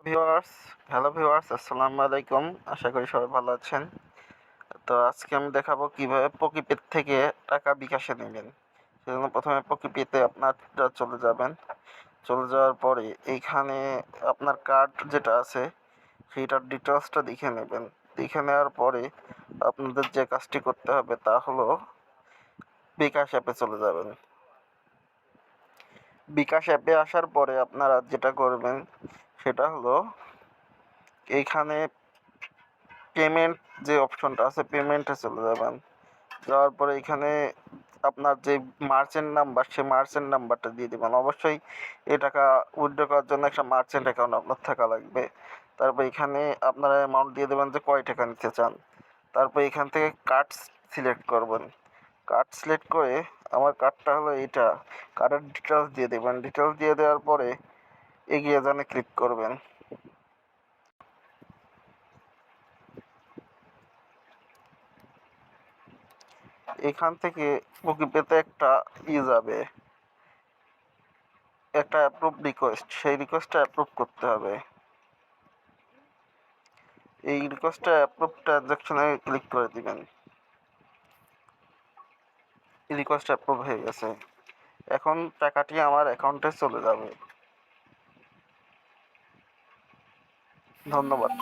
Viewers hello viewers, আসসালামু আলাইকুম। আশা করি সবাই ভালো আছেন। তো আজকে আমি দেখাবো কিভাবে পকিপের থেকে টাকা বিকাশে নেবেন। সেজন্য প্রথমে পকিপেতে আপনারা চলে যাবেন। চলে যাওয়ার পরে এইখানে আপনার কার্ড যেটা আছে সেইটার ডিটেলসটা দেখে নেবেন। দেখে নেওয়ার পরে আপনাদের যে কাজটি করতে হবে তা হলো বিকাশ অ্যাপে চলে যাবেন। বিকাশ অ্যাপে আসার পরে আপনারা যেটা করবেন সেটা হলো এইখানে পেমেন্ট যে অপশনটা আছে পেমেন্টে চলে যাবেন। যাওয়ার পরে এখানে আপনার যে মার্চেন্ট নাম্বার সেই মার্চেন্ট নাম্বারটা দিয়ে দেবেন। অবশ্যই এই টাকা উইথড্র করার জন্য একটা মার্চেন্ট অ্যাকাউন্ট আপনার থাকা লাগবে। তারপর এখানে আপনারা অ্যামাউন্ট দিয়ে দেবেন যে কয় টাকা নিতে চান। তারপর এখান থেকে কার্ড সিলেক্ট করবেন। কার্ড সিলেক্ট করে আমার কার্ডটা হলো এইটা, কার্ডের ডিটেলস দিয়ে দেবেন। ডিটেলস দিয়ে দেওয়ার পরে এগিয়ে যানে ক্লিক করবেন। এখান থেকে পকিপেতে একটা যাবে, একটা অ্যাপ্রুভ রিকোয়েস্ট, সেই রিকোয়েস্টটা অ্যাপ্রুভ করতে হবে। এই রিকোয়েস্টটা অ্যাপ্রুভ ট্রানজ্যাকশনে ক্লিক করে দিবেন। রিকোয়েস্ট অ্যাপ্রুভ হয়ে গেছে। এখন টাকাটি আমার অ্যাকাউন্টে চলে যাবে। ধন্যবাদ।